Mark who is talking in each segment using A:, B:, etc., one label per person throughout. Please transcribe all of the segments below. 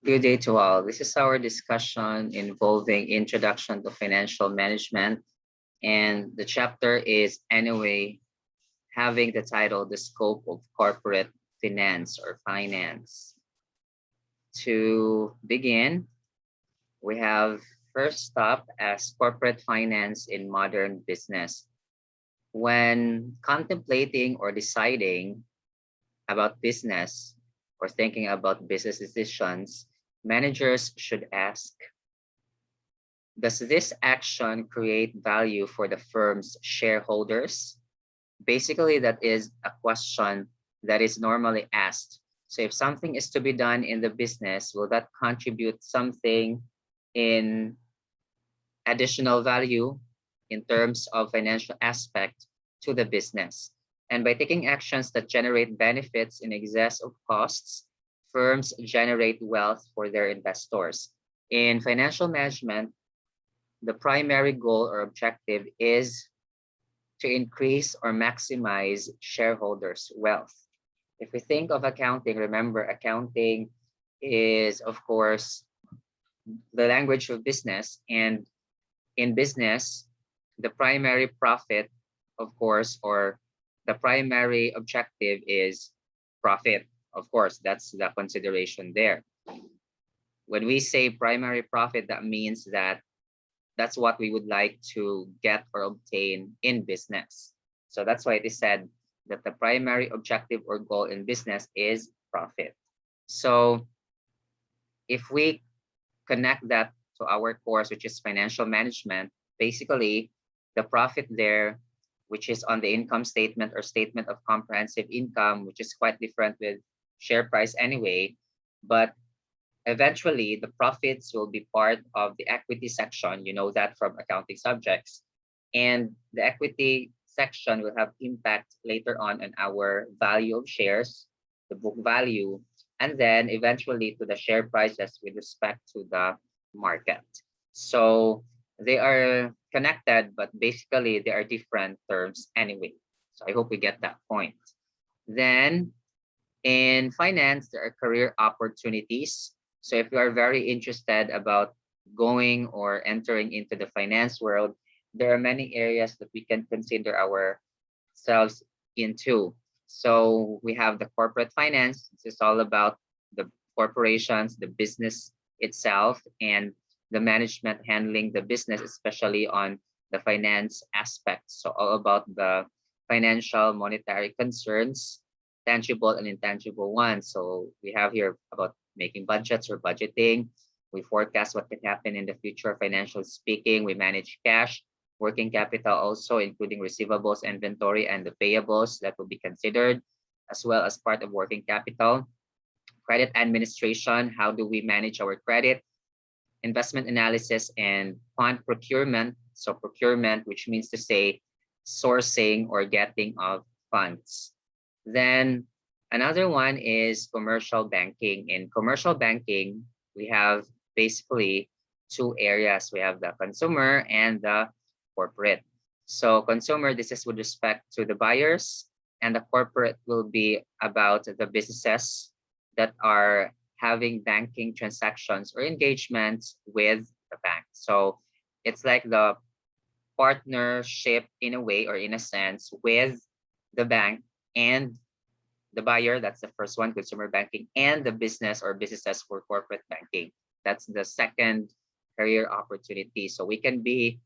A: Good day to all. This is our discussion involving Introduction to Financial Management, and the chapter is anyway having the title The Scope of Corporate Finance or Finance. To begin, we have first stop as corporate finance in modern business. When contemplating or deciding about business or thinking about business decisions, managers should ask, does this action create value for the firm's shareholders? Basically, that is a question that is normally asked. So if something is to be done in the business, will that contribute something in additional value in terms of financial aspect to the business? And by taking actions that generate benefits in excess of costs, firms generate wealth for their investors. In financial management, the primary goal or objective is to increase or maximize shareholders' wealth. If we think of accounting, remember accounting is, of course, the language of business. And in business, the primary profit, of course, or the primary objective is profit. Of course, that's the consideration there. When we say primary profit, that means that that's what we would like to get or obtain in business. So that's why it is said that the primary objective or goal in business is profit. So if we connect that to our course, which is financial management, basically the profit there, which is on the income statement or statement of comprehensive income, which is quite different with share price anyway, but eventually the profits will be part of the equity section. You know that from accounting subjects. And the equity section will have impact later on our value of shares, the book value, and then eventually to the share prices with respect to the market. So they are connected, but basically they are different terms anyway. So I hope we get that point. Then in finance, there are career opportunities. So if you are very interested about going or entering into the finance world, there are many areas that we can consider ourselves into. So we have the corporate finance. This is all about the corporations, the business itself, and the management handling the business, especially on the finance aspects. So all about the financial monetary concerns, tangible and intangible ones. So we have here about making budgets or budgeting. We forecast what can happen in the future, financially speaking. We manage cash, working capital also, including receivables, inventory, and the payables that will be considered, as well as part of working capital. Credit administration, how do we manage our credit? Investment analysis and fund procurement. So procurement, which means to say sourcing or getting of funds. Then another one is commercial banking. In commercial banking, we have basically two areas. We have the consumer and the corporate. So consumer, this is with respect to the buyers, and the corporate will be about the businesses that are having banking transactions or engagements with the bank. So it's like the partnership in a way or in a sense with the bank and the buyer. That's the first one, consumer banking, and the business or businesses for corporate banking. That's the second career opportunity. So we can be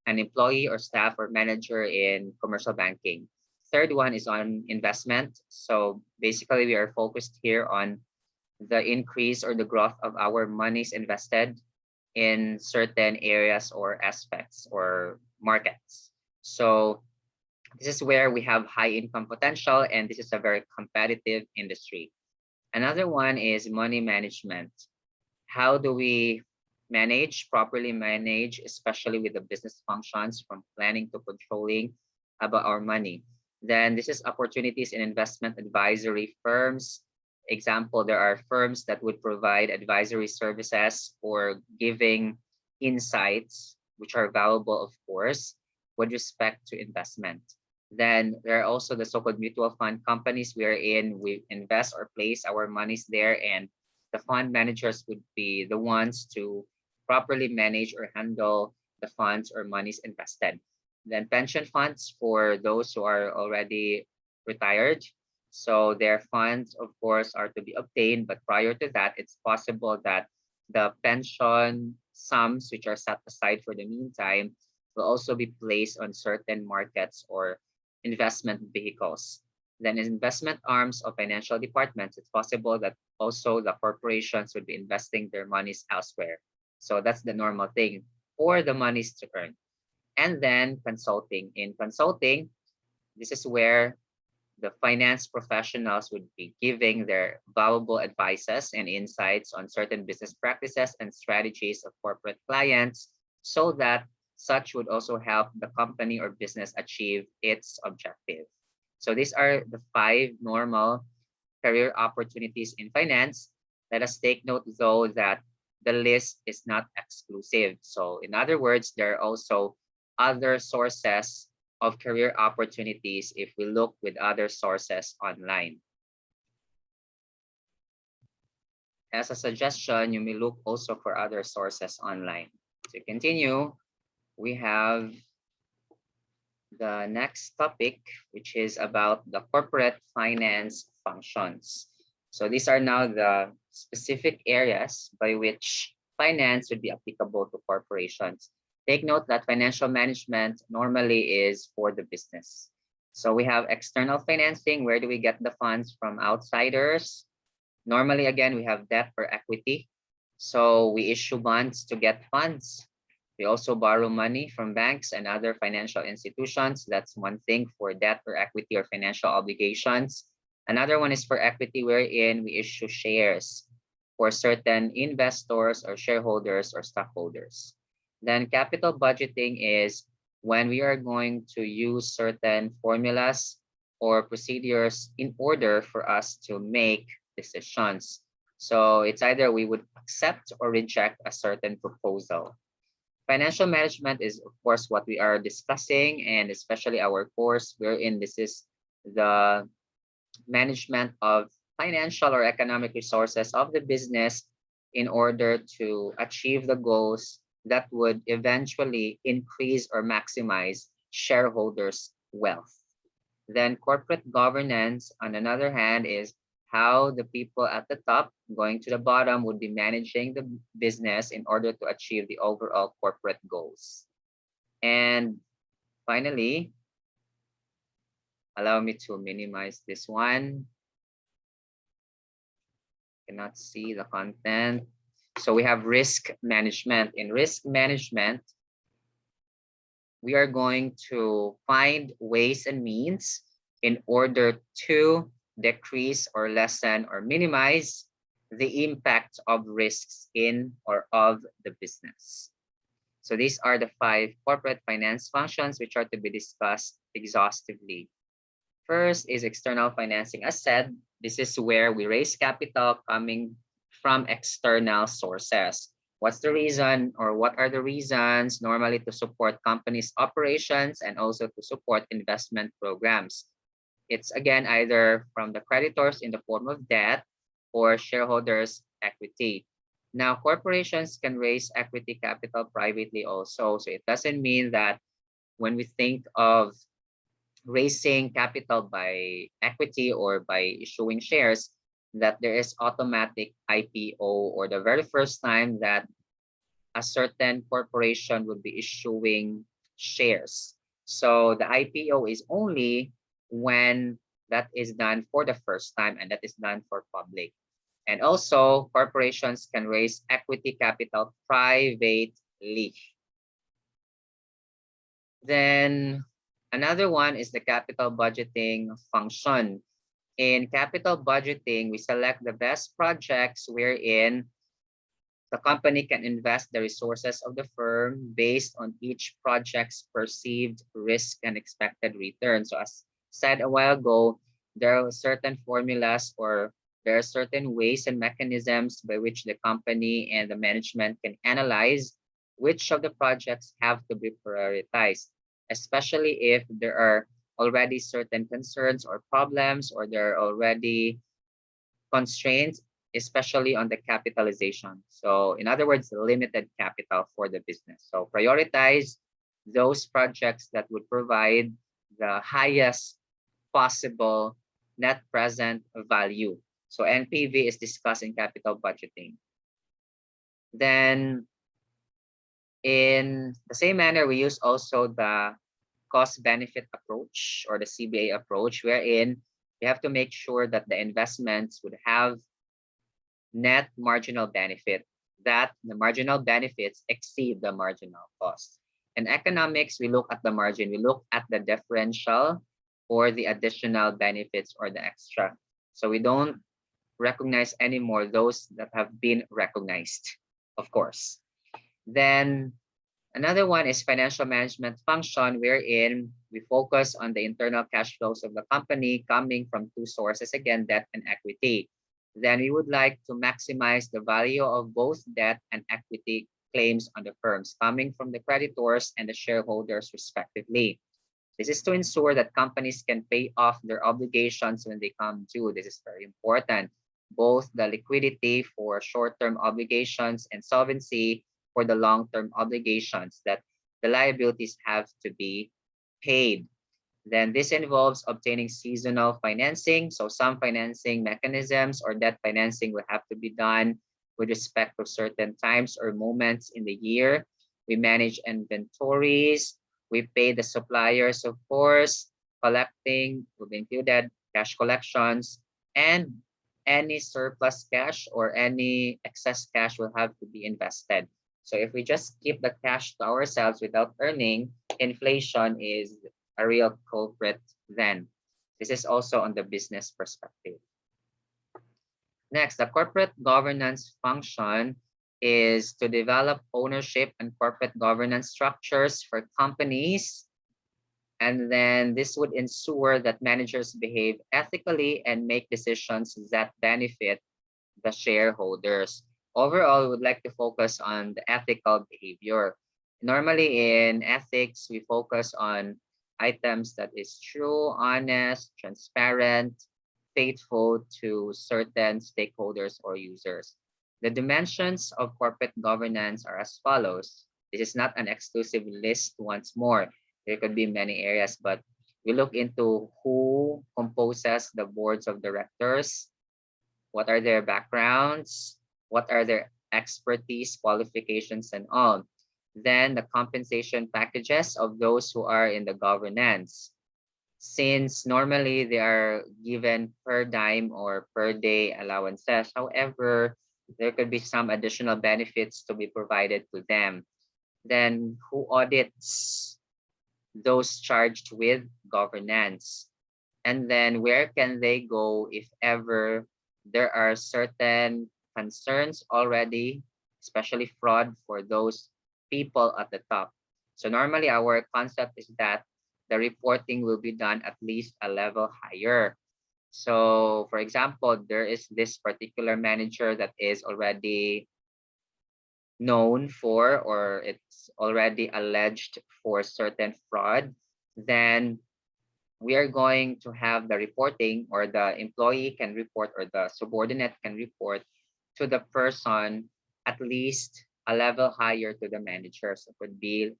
A: an employee or staff or manager in commercial banking. Third one is on investment. So basically we are focused here on the increase or the growth of our monies invested in certain areas or aspects or markets. So this is where we have high income potential, and this is a very competitive industry. Another one is money management. How do we properly manage, especially with the business functions from planning to controlling about our money? Then this is opportunities in investment advisory firms. Example, there are firms that would provide advisory services or giving insights, which are valuable, of course, with respect to investment. Then there are also the so-called mutual fund companies we are in. We invest or place our monies there, and the fund managers would be the ones to properly manage or handle the funds or monies invested. Then pension funds for those who are already retired. So their funds, of course, are to be obtained, but prior to that, it's possible that the pension sums which are set aside for the meantime will also be placed on certain markets or investment vehicles. Then in investment arms of financial departments, it's possible that also the corporations would be investing their monies elsewhere. So that's the normal thing for the monies to earn. And then consulting. In consulting, this is where the finance professionals would be giving their valuable advices and insights on certain business practices and strategies of corporate clients so that such would also help the company or business achieve its objective. So these are the 5 normal career opportunities in finance. Let us take note though that the list is not exclusive. So in other words, there are also other sources of career opportunities if we look with other sources online. As a suggestion, you may look also for other sources online. To continue, we have the next topic, which is about the corporate finance functions. So these are now the specific areas by which finance would be applicable to corporations. Take note that financial management normally is for the business. So we have external financing. Where do we get the funds from? Outsiders. Normally, again, we have debt or equity. So we issue bonds to get funds. We also borrow money from banks and other financial institutions. That's one thing for debt or equity or financial obligations. Another one is for equity, wherein we issue shares for certain investors or shareholders or stockholders. Then capital budgeting is when we are going to use certain formulas or procedures in order for us to make decisions. So it's either we would accept or reject a certain proposal. Financial management is, of course, what we are discussing, and especially our course wherein this is the management of financial or economic resources of the business in order to achieve the goals that would eventually increase or maximize shareholders' wealth. Then corporate governance, on another hand, is how the people at the top going to the bottom would be managing the business in order to achieve the overall corporate goals. And finally, allow me to minimize this one. Cannot see the content. So we have risk management. In risk management, we are going to find ways and means in order to decrease or lessen or minimize the impact of risks in or of the business. So these are the 5 corporate finance functions which are to be discussed exhaustively. First is external financing. As said, this is where we raise capital coming from external sources. What's the reason or what are the reasons? Normally to support companies' operations and also to support investment programs. It's again either from the creditors in the form of debt or shareholders' equity. Now, corporations can raise equity capital privately also. So it doesn't mean that when we think of raising capital by equity or by issuing shares, that there is automatic IPO or the very first time that a certain corporation would be issuing shares. So the IPO is only when that is done for the first time and that is done for public. And also corporations can raise equity capital privately. Then another one is the capital budgeting function. In capital budgeting, we select the best projects wherein the company can invest the resources of the firm based on each project's perceived risk and expected return. So as said a while ago, there are certain formulas or there are certain ways and mechanisms by which the company and the management can analyze which of the projects have to be prioritized, especially if there are already certain concerns or problems or there are already constraints especially on the capitalization. So in other words, limited capital for the business. So prioritize those projects that would provide the highest possible net present value. So NPV is discussed in capital budgeting. Then in the same manner, we use also the cost benefit approach or the CBA approach, wherein you have to make sure that the investments would have net marginal benefit, that the marginal benefits exceed the marginal cost. In economics, we look at the margin, we look at the differential or the additional benefits or the extra. So we don't recognize anymore those that have been recognized, of course. Then another one is financial management function, wherein we focus on the internal cash flows of the company coming from two sources, again, debt and equity. Then we would like to maximize the value of both debt and equity claims on the firms coming from the creditors and the shareholders respectively. This is to ensure that companies can pay off their obligations when they come due. This is very important. Both the liquidity for short-term obligations and solvency for the long-term obligations, that the liabilities have to be paid. Then this involves obtaining seasonal financing. So some financing mechanisms or debt financing will have to be done with respect to certain times or moments in the year. We manage inventories. We pay the suppliers, of course. Collecting will be included, cash collections, and any surplus cash or any excess cash will have to be invested. So if we just keep the cash to ourselves without earning, inflation is a real culprit then. This is also on the business perspective. Next, the corporate governance function is to develop ownership and corporate governance structures for companies. And then this would ensure that managers behave ethically and make decisions that benefit the shareholders. Overall, we would like to focus on the ethical behavior. Normally in ethics, we focus on items that is true, honest, transparent, faithful to certain stakeholders or users. The dimensions of corporate governance are as follows. This is not an exclusive list once more. There could be many areas, but we look into who composes the boards of directors, what are their backgrounds, what are their expertise, qualifications, and all. Then the compensation packages of those who are in the governance. Since normally they are given per dime or per day allowances, however, there could be some additional benefits to be provided to them. Then who audits those charged with governance? And then where can they go if ever there are certain concerns already, especially fraud for those people at the top. So normally our concept is that the reporting will be done at least a level higher. So for example, there is this particular manager that is already known for, or it's already alleged for certain fraud, then we are going to have the reporting, or the employee can report, or the subordinate can report to the person at least a level higher to the manager. So it could be,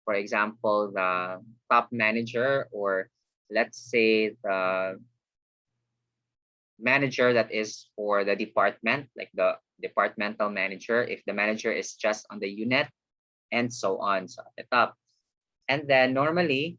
A: for example, the top manager, or let's say the manager that is for the department, like the departmental manager, if the manager is just on the unit, and so on, so at the top. And then normally,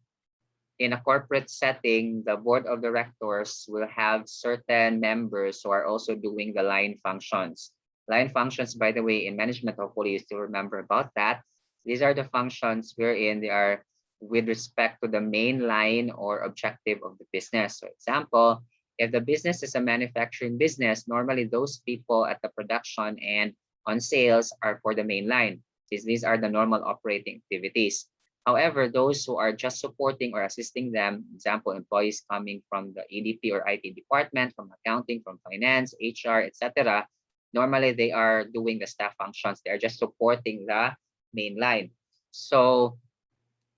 A: in a corporate setting, the board of directors will have certain members who are also doing the line functions. Line functions, by the way, in management, hopefully you still remember about that. These are the functions wherein they are with respect to the main line or objective of the business. So example, if the business is a manufacturing business, normally those people at the production and on sales are for the main line. These are the normal operating activities. However, those who are just supporting or assisting them, example, employees coming from the EDP or IT department, from accounting, from finance, HR, etc., normally they are doing the staff functions. They are just supporting the main line. So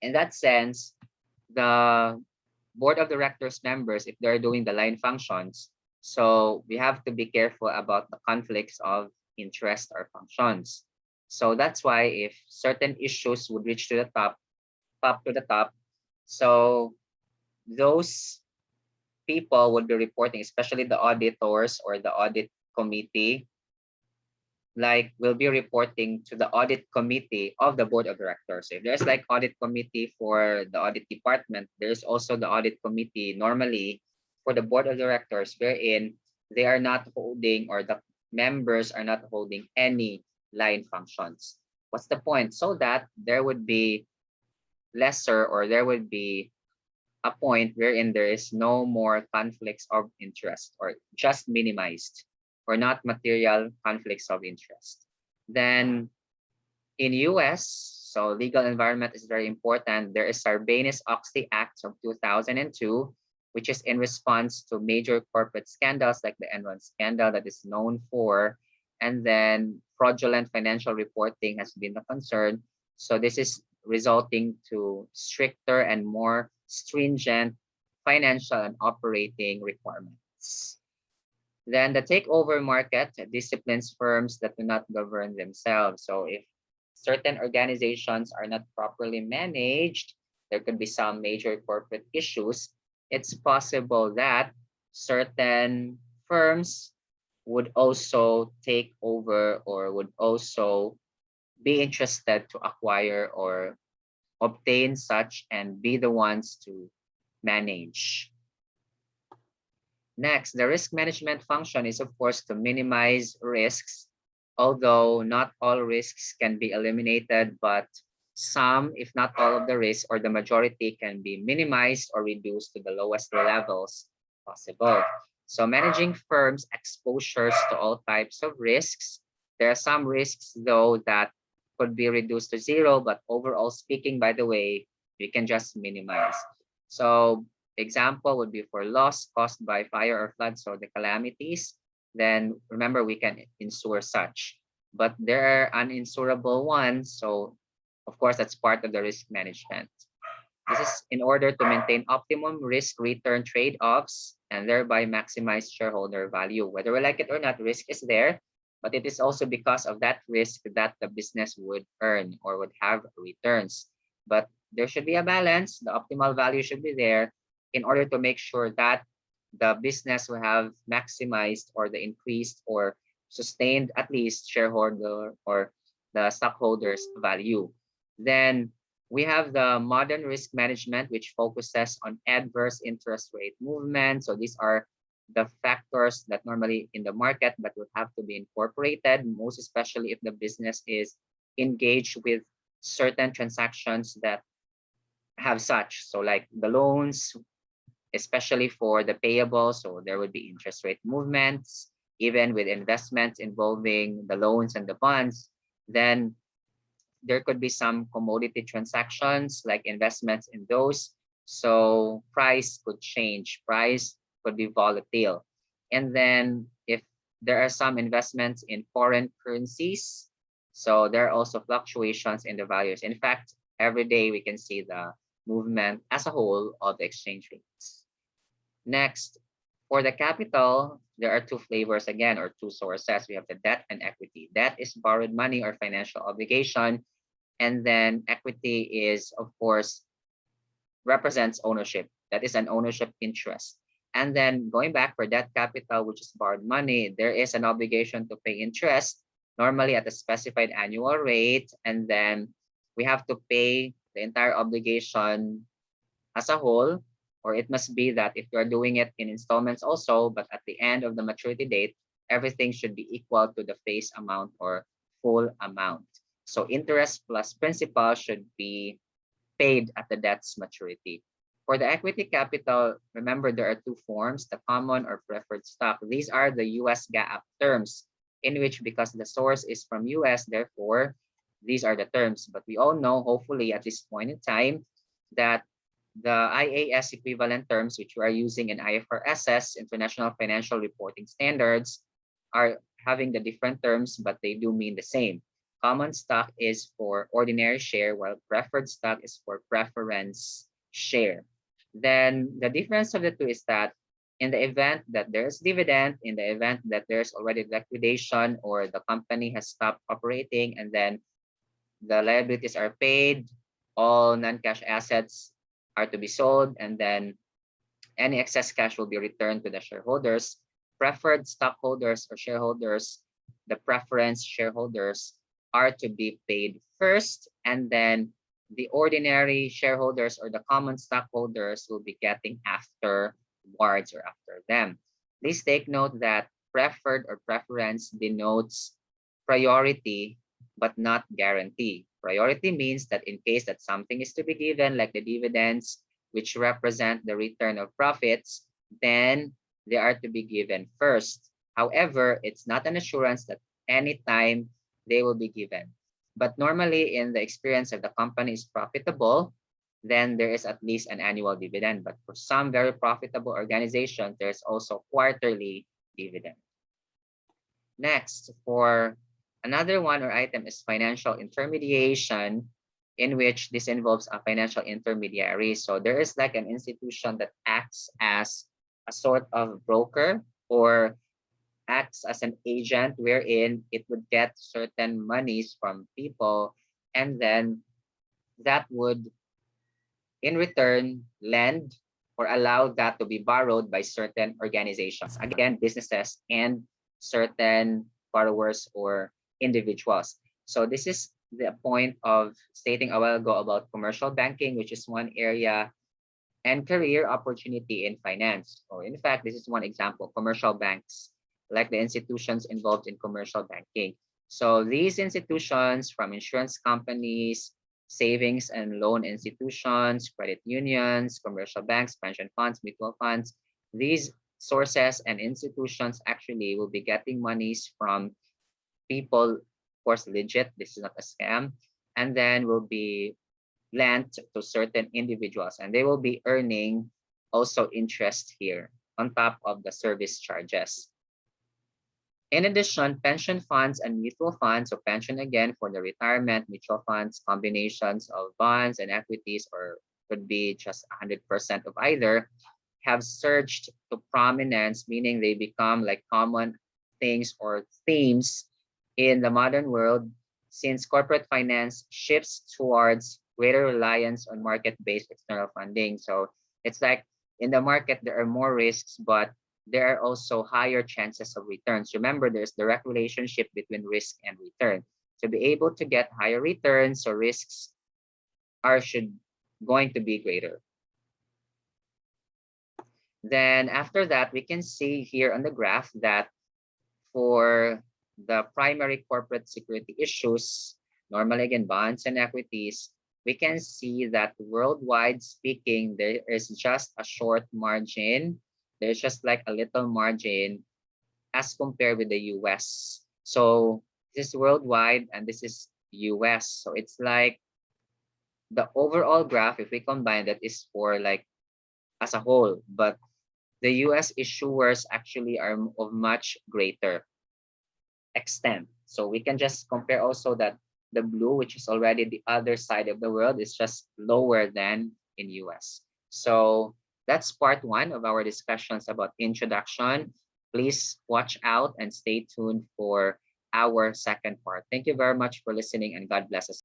A: in that sense, the board of directors members, if they're doing the line functions, So we have to be careful about the conflicts of interest or functions. So that's why if certain issues would reach to the top to the top, so those people would be reporting, especially the auditors or the audit committee, like will be reporting to the audit committee of the board of directors. If there's like audit committee for the audit department, there's also the audit committee normally for the board of directors, wherein they are not holding, or the members are not holding any line functions. What's the point? So that there would be lesser, or there would be a point wherein there is no more conflicts of interest, or just minimized, or not material conflicts of interest. Then in US, so legal environment is very important. There is Sarbanes-Oxley Act of 2002, which is in response to major corporate scandals like the Enron scandal that is known for, and then fraudulent financial reporting has been a concern. So this is resulting to stricter and more stringent financial and operating requirements. Then the takeover market disciplines firms that do not govern themselves. So if certain organizations are not properly managed, there could be some major corporate issues. It's possible that certain firms would also take over, or would also be interested to acquire or obtain such and be the ones to manage. Next, the risk management function is, of course, to minimize risks, although not all risks can be eliminated, but some, if not all of the risks, or the majority, can be minimized or reduced to the lowest levels possible. So managing firms' exposures to all types of risks. There are some risks, though, that could be reduced to zero, but overall speaking, by the way, we can just minimize. So example would be for loss caused by fire or flood, so the calamities, then remember we can insure such. But there are uninsurable ones, so of course that's part of the risk management. This is in order to maintain optimum risk-return trade-offs and thereby maximize shareholder value. Whether we like it or not, risk is there, but it is also because of that risk that the business would earn or would have returns. But there should be a balance. The optimal value should be there in order to make sure that the business will have maximized, or the increased or sustained at least shareholder or the stockholders value. Then we have the modern risk management, which focuses on adverse interest rate movement. So these are the factors that normally in the market but would have to be incorporated, most especially if the business is engaged with certain transactions that have such. So like the loans, especially for the payables, so there would be interest rate movements, even with investments involving the loans and the bonds. Then there could be some commodity transactions like investments in those. So price could change, price could be volatile. And then if there are some investments in foreign currencies, so there are also fluctuations in the values. In fact, every day we can see the movement as a whole of the exchange rates. Next, for the capital, there are two flavors again, or two sources. We have the debt and equity. Debt is borrowed money or financial obligation. And then equity is, of course, represents ownership. That is an ownership interest. And then going back for debt capital, which is borrowed money, there is an obligation to pay interest, normally at a specified annual rate. And then we have to pay the entire obligation as a whole, or it must be that if you're doing it in installments also, but at the end of the maturity date, everything should be equal to the face amount or full amount. So interest plus principal should be paid at the debt's maturity. For the equity capital, remember there are two forms, the common or preferred stock. These are the US GAAP terms, in which, because the source is from US, therefore, these are the terms. But we all know, hopefully at this point in time, that the IAS equivalent terms, which we are using in IFRS's, International Financial Reporting Standards, are having the different terms, but they do mean the same. Common stock is for ordinary share, while preferred stock is for preference share. Then the difference of the two is that In the event that there's dividend, in the event that there's already liquidation or the company has stopped operating and then the liabilities are paid, all non-cash assets are to be sold, and then any excess cash will be returned to the shareholders. Preferred stockholders or shareholders, the preference shareholders are to be paid first, and then the ordinary shareholders or the common stockholders will be getting afterwards or after them. Please take note that preferred or preference denotes priority but not guarantee. Priority means that in case that something is to be given, like the dividends, which represent the return of profits, then they are to be given first. However, it's not an assurance that anytime they will be given. But normally, in the experience, if the company is profitable, then there is at least an annual dividend. But for some very profitable organizations, there's also quarterly dividend. Next, for another one or item is financial intermediation, in which this involves a financial intermediary. So there is like an institution that acts as a sort of broker or acts as an agent wherein it would get certain monies from people, and then that would in return lend or allow that to be borrowed by certain organizations, again businesses and certain borrowers or individuals. So this is the point of stating a while ago about commercial banking, which is one area, and career opportunity in finance. Or in fact, this is one example, commercial banks, like the institutions involved in commercial banking. So these institutions, from insurance companies, savings and loan institutions, credit unions, commercial banks, pension funds, mutual funds, these sources and institutions actually will be getting monies from people, of course, legit, this is not a scam, and then will be lent to certain individuals, and they will be earning also interest here on top of the service charges. In addition, pension funds and mutual funds, so pension again for the retirement, mutual funds, combinations of bonds and equities, or could be just 100% of either, have surged to prominence, meaning they become like common things or themes in the modern world, since corporate finance shifts towards greater reliance on market-based external funding. So it's like in the market, there are more risks, but there are also higher chances of returns. Remember, there's direct relationship between risk and return. To be able to get higher returns, so risks are going to be greater. Then after that, we can see here on the graph that for the primary corporate security issues, normally again bonds and equities, we can see that worldwide speaking, there is just a short margin. There's just like a little margin as compared with the US. So this is worldwide and this is US. So it's like the overall graph, if we combine that, is for like as a whole, but the US issuers actually are of much greater extent. So we can just compare also that the blue, which is already the other side of the world, is just lower than in US. So that's part one of our discussions about introduction. Please watch out and stay tuned for our second part. Thank you very much for listening, and God bless us.